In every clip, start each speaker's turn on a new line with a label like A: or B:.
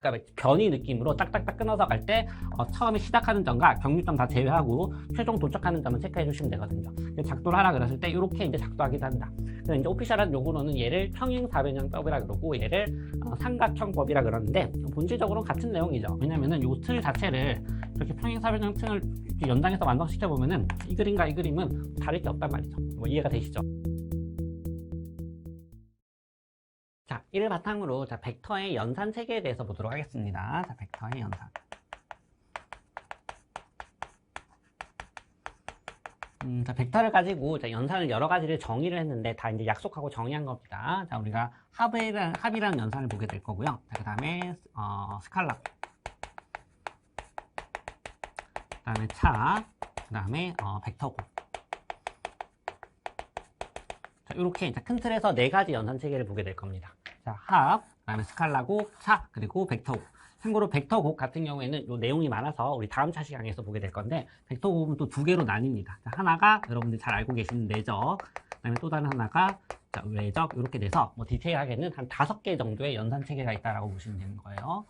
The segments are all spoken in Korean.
A: 그러니까 변이 느낌으로 딱딱딱 끊어서 갈 때 처음에 시작하는 점과 경유점 다 제외하고 최종 도착하는 점을 체크해 주시면 되거든요. 작도를 하라 그랬을 때 이렇게 이제 작도하기도 한다. 그래서 이제 오피셜한 용어로는 얘를 평행사변형법이라 그러고 얘를 삼각형법이라 그러는데 본질적으로는 같은 내용이죠. 왜냐면은 요 틀 자체를 이렇게 평행사변형 틀을 연장해서 완성시켜 보면은 이 그림과 이 그림은 다를 게 없단 말이죠. 뭐 이해가 되시죠? 자, 이를 바탕으로 벡터의 연산 체계에 대해서 보도록 하겠습니다. 자, 벡터의 연산. 자, 벡터를 가지고 연산을 여러 가지를 정의를 했는데 다 이제 약속하고 정의한 겁니다. 자, 우리가 합이라는 연산을 보게 될 거고요. 자, 그 다음에 스칼라, 그 다음에 차, 그 다음에 벡터곱. 자, 이렇게 큰 틀에서 네 가지 연산 체계를 보게 될 겁니다. 자, 합, 그 다음에 스칼라곱, 차, 그리고 벡터곱. 참고로 벡터곱 같은 경우에는 요 내용이 많아서 우리 다음 차 시간에서 보게 될 건데, 벡터곱은 또 두 개로 나뉩니다. 자, 하나가 여러분들이 잘 알고 계시는 내적, 그 다음에 또 다른 하나가 외적, 이렇게 돼서 뭐 디테일하게는 한 5개 정도의 연산 체계가 있다라고 보시면 되는 거예요.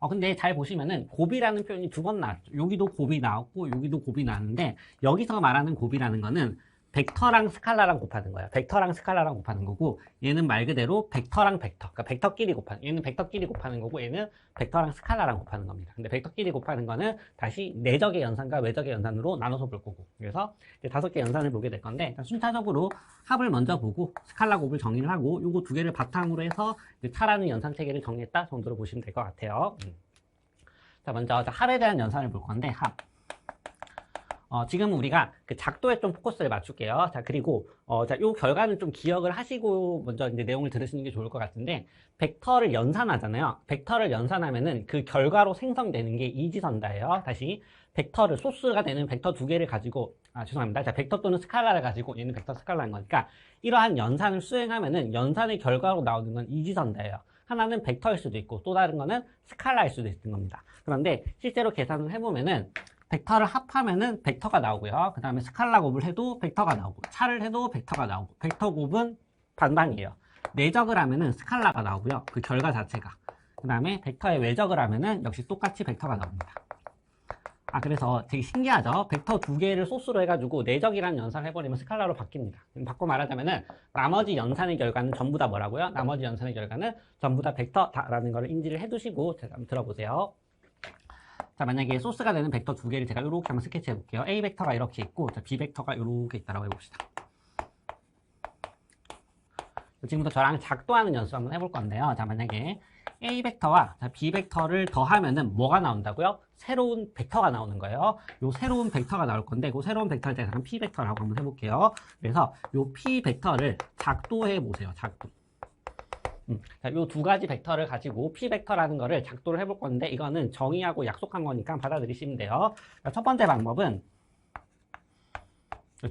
A: 근데 잘 보시면은 곱이라는 표현이 두 번 나왔죠. 여기도 곱이 나왔고 여기도 곱이 나왔는데, 여기서 말하는 곱이라는 거는 벡터랑 스칼라랑 곱하는 거예요. 벡터랑 스칼라랑 곱하는 거고, 얘는 말 그대로 벡터랑 벡터, 그러니까 벡터끼리 곱하는, 얘는 벡터끼리 곱하는 거고, 얘는 벡터랑 스칼라랑 곱하는 겁니다. 근데 벡터끼리 곱하는 거는 다시 내적의 연산과 외적의 연산으로 나눠서 볼 거고, 그래서 이제 5개 연산을 보게 될 건데, 순차적으로 합을 먼저 보고 스칼라 곱을 정의를 하고, 요거 두 개를 바탕으로 해서 차라는 연산 체계를 정리했다 정도로 보시면 될 것 같아요. 자, 먼저 합에 대한 연산을 볼 건데, 합. 지금 우리가 그 작도에 좀 포커스를 맞출게요. 자, 그리고, 요 결과는 좀 기억을 하시고 먼저 이제 내용을 들으시는 게 좋을 것 같은데, 벡터를 연산하잖아요. 벡터를 연산하면은 그 결과로 생성되는 게 이지선다예요. 다시, 벡터를, 소스가 되는 벡터 두 개를 가지고, 죄송합니다. 자, 벡터 또는 스칼라를 가지고, 얘는 벡터 스칼라인 거니까, 이러한 연산을 수행하면은 연산의 결과로 나오는 건 이지선다예요. 하나는 벡터일 수도 있고, 또 다른 거는 스칼라일 수도 있는 겁니다. 그런데 실제로 계산을 해보면은, 벡터를 합하면은 벡터가 나오고요. 그 다음에 스칼라 곱을 해도 벡터가 나오고, 차를 해도 벡터가 나오고, 벡터 곱은 반반이에요. 내적을 하면은 스칼라가 나오고요. 그 결과 자체가. 그 다음에 벡터의 외적을 하면은 역시 똑같이 벡터가 나옵니다. 그래서 되게 신기하죠? 벡터 두 개를 소스로 해가지고 내적이라는 연산을 해버리면 스칼라로 바뀝니다. 바꿔 말하자면은 나머지 연산의 결과는 전부 다 뭐라고요? 나머지 연산의 결과는 전부 다 벡터다라는 걸 인지를 해두시고 제가 한번 들어보세요. 자, 만약에 소스가 되는 벡터 두 개를 제가 이렇게 한번 스케치 해볼게요. A 벡터가 이렇게 있고, B 벡터가 이렇게 있다라고 해봅시다. 지금부터 저랑 작도하는 연습 한번 해볼 건데요. 자, 만약에 A 벡터와 B 벡터를 더하면은 뭐가 나온다고요? 새로운 벡터가 나오는 거예요. 요 새로운 벡터가 나올 건데, 그 새로운 벡터를 제가 P 벡터라고 한번 해볼게요. 그래서 요 P 벡터를 작도해 보세요. 작도. 자, 요 두 가지 벡터를 가지고 P 벡터라는 거를 작도를 해볼 건데, 이거는 정의하고 약속한 거니까 받아들이시면 돼요. 첫 번째 방법은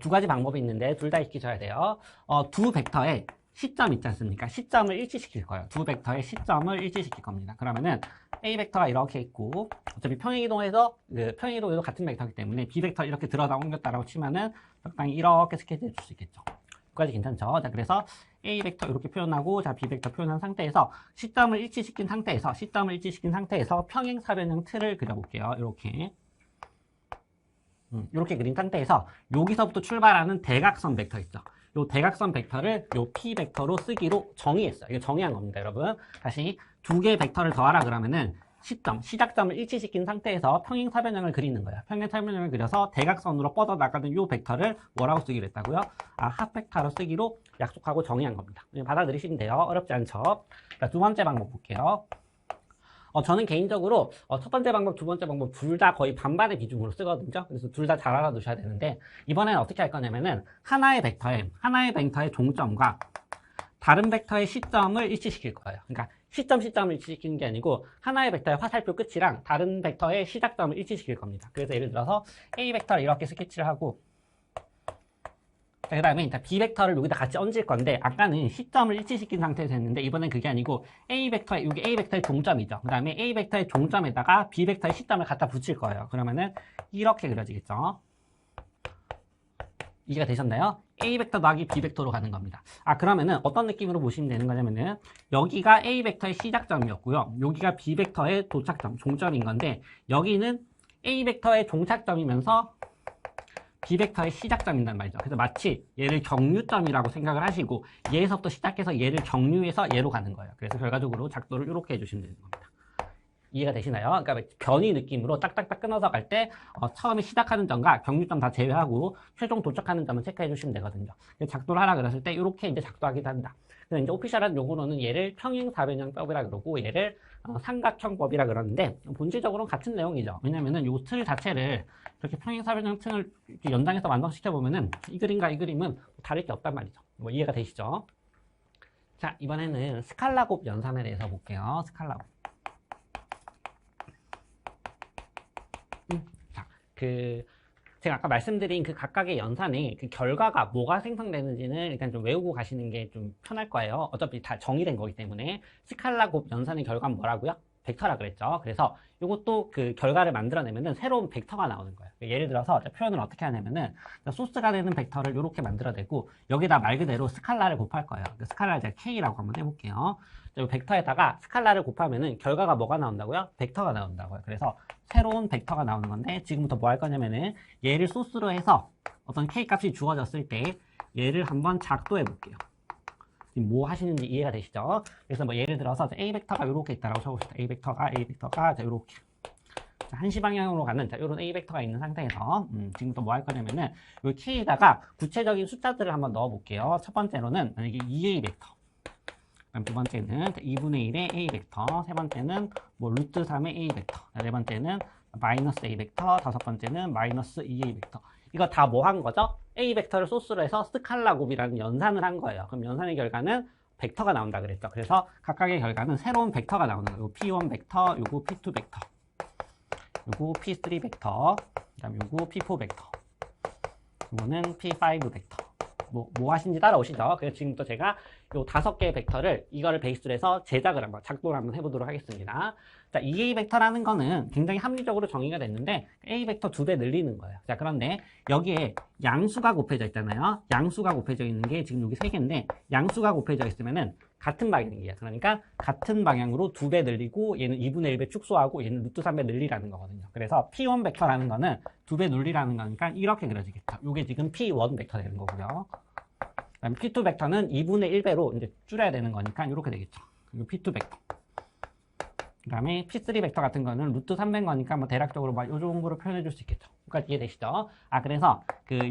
A: 두 가지 방법이 있는데 둘 다 익히셔야 돼요. 두 벡터에 시점 있지 않습니까? 시점을 일치시킬 거예요. 두 벡터의 시점을 일치시킬 겁니다. 그러면은 A 벡터가 이렇게 있고, 어차피 평행이동에서 평행이동에도 같은 벡터이기 때문에 B 벡터 이렇게 들어다 옮겼다라고 치면은 적당히 이렇게 스케치 해줄 수 있겠죠. 여기까지 괜찮죠? 자, 그래서 A 벡터 이렇게 표현하고, 자, B 벡터 표현한 상태에서 시점을 일치시킨 상태에서 평행사변형 틀을 그려볼게요. 이렇게. 이렇게 그린 상태에서 여기서부터 출발하는 대각선 벡터 있죠. 요 대각선 벡터를 요 P 벡터로 쓰기로 정의했어요. 이거 정의한 겁니다, 여러분. 다시 두 개의 벡터를 더하라 그러면은 시작점을 일치시킨 상태에서 평행사변형을 그리는 거예요. 평행사변형을 그려서 대각선으로 뻗어나가는 이 벡터를 뭐라고 쓰기로 했다고요? 합 벡터로 쓰기로 약속하고 정의한 겁니다. 받아들이시면 돼요. 어렵지 않죠? 자, 두 번째 방법 볼게요. 저는 개인적으로 첫 번째 방법, 두 번째 방법 둘 다 거의 반반의 비중으로 쓰거든요. 그래서 둘 다 잘 알아두셔야 되는데, 이번에는 어떻게 할 거냐면은 하나의 벡터의 종점과 다른 벡터의 시점을 일치시킬 거예요. 그러니까 시점을 일치시키는 게 아니고 하나의 벡터의 화살표 끝이랑 다른 벡터의 시작점을 일치시킬 겁니다. 그래서 예를 들어서 A 벡터를 이렇게 스케치를 하고, 그 다음에 B 벡터를 여기다 같이 얹을 건데, 아까는 시점을 일치시킨 상태에서 했는데 이번엔 그게 아니고 여기 A 벡터의 종점이죠. 그 다음에 A 벡터의 종점에다가 B 벡터의 시점을 갖다 붙일 거예요. 그러면은 이렇게 그려지겠죠. 이해가 되셨나요? A 벡터 더하기 B 벡터로 가는 겁니다. 그러면은 어떤 느낌으로 보시면 되는 거냐면은 여기가 A 벡터의 시작점이었고요. 여기가 B 벡터의 도착점, 종점인 건데 여기는 A 벡터의 종착점이면서 B 벡터의 시작점이란 말이죠. 그래서 마치 얘를 경류점이라고 생각을 하시고 얘에서부터 시작해서 얘를 경류해서 얘로 가는 거예요. 그래서 결과적으로 작도를 이렇게 해주시면 되는 겁니다. 이해가 되시나요? 그러니까 변이 느낌으로 딱딱딱 끊어서 갈 때 처음에 시작하는 점과 경류점 다 제외하고 최종 도착하는 점을 체크해 주시면 되거든요. 작도를 하라 그랬을 때 이렇게 이제 작도하기도 한다. 그래서 이제 오피셜한 용어로는 얘를 평행사변형법이라 그러고 얘를 삼각형법이라 그러는데 본질적으로는 같은 내용이죠. 왜냐면은 요 틀 자체를 이렇게 평행사변형 틀을 연장해서 완성시켜 보면은 이 그림과 이 그림은 다를 게 없단 말이죠. 뭐 이해가 되시죠? 자, 이번에는 스칼라 곱 연산에 대해서 볼게요. 스칼라 곱. 제가 아까 말씀드린 그 각각의 연산의 그 결과가 뭐가 생성되는지는 일단 좀 외우고 가시는 게 좀 편할 거예요. 어차피 다 정의된 거기 때문에. 스칼라 곱 연산의 결과는 뭐라고요? 벡터라 그랬죠. 그래서 이것도 그 결과를 만들어내면은 새로운 벡터가 나오는 거예요. 예를 들어서 표현을 어떻게 하냐면은 소스가 되는 벡터를 이렇게 만들어내고 여기다 말 그대로 스칼라를 곱할 거예요. 스칼라를 제가 K라고 한번 해볼게요. 이 벡터에다가 스칼라를 곱하면은 결과가 뭐가 나온다고요? 벡터가 나온다고요. 그래서 새로운 벡터가 나오는 건데 지금부터 뭐 할 거냐면은 얘를 소스로 해서 어떤 K 값이 주어졌을 때 얘를 한번 작도해 볼게요. 지금 뭐 하시는지 이해가 되시죠? 그래서 뭐 예를 들어서 A 벡터가 이렇게 있다라고 쳐봅시다. A 벡터가 자, 이렇게. 자, 한시 방향으로 가는 자, 이런 A 벡터가 있는 상태에서 지금부터 뭐 할 거냐면은 이 K에다가 구체적인 숫자들을 한번 넣어 볼게요. 첫 번째로는 만약에 2A 벡터. 두 번째는 2분의 1의 A 벡터. 세 번째는 뭐 루트 3의 A 벡터. 네 번째는 마이너스 A 벡터. 다섯 번째는 마이너스 2A 벡터. 이거 다 뭐 한 거죠? A 벡터를 소스로 해서 스칼라 곱이라는 연산을 한 거예요. 그럼 연산의 결과는 벡터가 나온다 그랬죠. 그래서 각각의 결과는 새로운 벡터가 나오는 거예요. P1 벡터, 요거 P2 벡터, 요거 P3 벡터, 그다음 요거 P4 벡터, 요거는 P5 벡터. 뭐 하신지 따라오시죠. 그래서 지금부터 제가 요 5개의 벡터를 이거를 베이스로 해서 제작을 한번 작동을 한번 해보도록 하겠습니다. 자, 2A 벡터라는 거는 굉장히 합리적으로 정의가 됐는데 A 벡터 2배 늘리는 거예요. 자, 그런데 여기에 양수가 곱해져 있잖아요. 양수가 곱해져 있는 게 지금 여기 3개인데 양수가 곱해져 있으면은 같은 방향이에요. 그러니까 같은 방향으로 2배 늘리고 얘는 2분의 1배 축소하고 얘는 루트 3배 늘리라는 거거든요. 그래서 P1 벡터라는 거는 2배 늘리라는 거니까 이렇게 그려지겠죠. 이게 지금 P1 벡터 되는 거고요. 그다음 P2 벡터는 2분의 1배로 이제 줄여야 되는 거니까 이렇게 되겠죠. 그리고 P2 벡터. 그 다음에 P3 벡터 같은 거는 루트 3배인 거니까 뭐 대략적으로 막 요 정도로 표현해 줄 수 있겠죠. 그러니까 이해되시죠? 그래서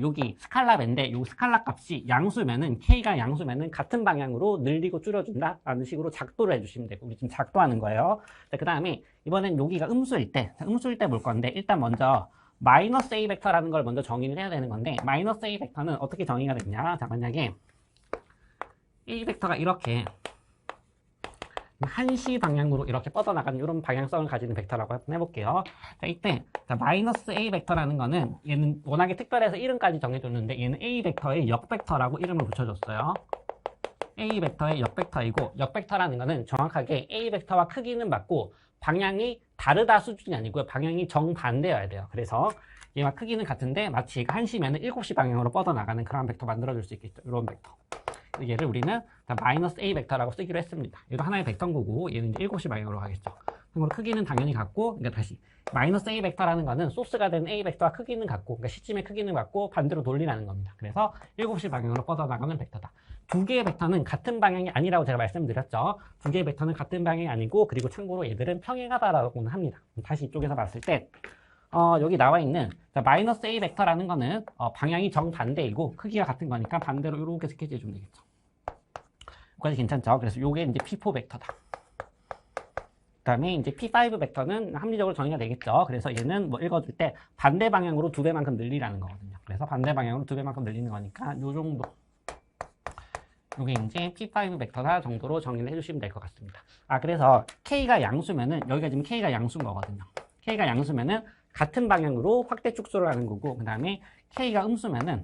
A: 여기 스칼라인데 요 스칼라 값이 양수면은 K가 양수면은 같은 방향으로 늘리고 줄여준다 라는 식으로 작도를 해주시면 되고 우리 지금 작도하는 거예요. 자, 그 다음에 이번엔 여기가 음수일 때 볼 건데 일단 먼저 마이너스 A 벡터라는 걸 먼저 정의를 해야 되는 건데 마이너스 A 벡터는 어떻게 정의가 되냐? 자, 만약에 A 벡터가 이렇게 한시 방향으로 이렇게 뻗어나가는 이런 방향성을 가지는 벡터라고 한번 해볼게요. 자, 이때 마이너스 A 벡터라는 거는 얘는 워낙에 특별해서 이름까지 정해줬는데 얘는 A 벡터의 역벡터라고 이름을 붙여줬어요. A 벡터의 역벡터이고 역벡터라는 거는 정확하게 A 벡터와 크기는 맞고 방향이 다르다 수준이 아니고요. 방향이 정반대여야 돼요. 그래서 얘와 크기는 같은데 마치 얘가 한시면은 7시 방향으로 뻗어나가는 그런 벡터 만들어줄 수 있겠죠. 이런 벡터. 얘를 우리는 마이너스 A 벡터라고 쓰기로 했습니다. 얘도 하나의 벡터인 거고 얘는 이제 7시 방향으로 가겠죠. 그럼 크기는 당연히 같고 그러니까 다시 마이너스 A 벡터라는 거는 소스가 되는 A 벡터와 크기는 같고 그러니까 시점의 크기는 같고 반대로 돌리라는 겁니다. 그래서 7시 방향으로 뻗어나가는 벡터다. 두 개의 벡터는 같은 방향이 아니라고 제가 말씀드렸죠. 두 개의 벡터는 같은 방향이 아니고 그리고 참고로 얘들은 평행하다라고는 합니다. 다시 이쪽에서 봤을 때 여기 나와 있는 마이너스 A 벡터라는 거는 방향이 정반대이고 크기가 같은 거니까 반대로 이렇게 스케치해 주면 되겠죠. 여기까지 괜찮죠? 그래서 요게 이제 P4 벡터다. 그 다음에 이제 P5 벡터는 합리적으로 정의가 되겠죠. 그래서 얘는 뭐 읽어줄 때 반대 방향으로 2배만큼 늘리라는 거거든요. 그래서 반대 방향으로 2배만큼 늘리는 거니까 요 정도. 요게 이제 P5 벡터다 정도로 정의를 해주시면 될 것 같습니다. 그래서 K가 양수면은 여기가 지금 K가 양수인 거거든요. K가 양수면은 같은 방향으로 확대 축소를 하는 거고 그 다음에 K가 음수면은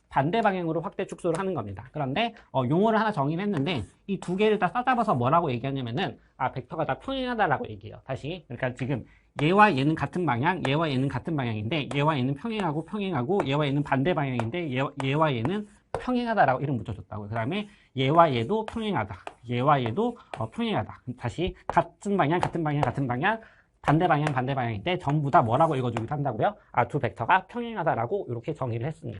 A: 반대 방향으로 확대 축소를 하는 겁니다. 그런데 용어를 하나 정의를 했는데 이 두 개를 다 싸잡아서 뭐라고 얘기하냐면은 벡터가 다 평행하다라고 얘기해요. 다시 그러니까 지금 얘와 얘는 같은 방향, 얘와 얘는 같은 방향인데 얘와 얘는 평행하고 얘와 얘는 반대 방향인데 얘와 얘는 평행하다라고 이름 붙여줬다고. 그 다음에 얘와 얘도 평행하다. 얘와 얘도 평행하다. 다시 같은 방향, 반대 방향인데 전부 다 뭐라고 읽어주기도 한다고요? 두 벡터가 평행하다라고 이렇게 정의를 했습니다.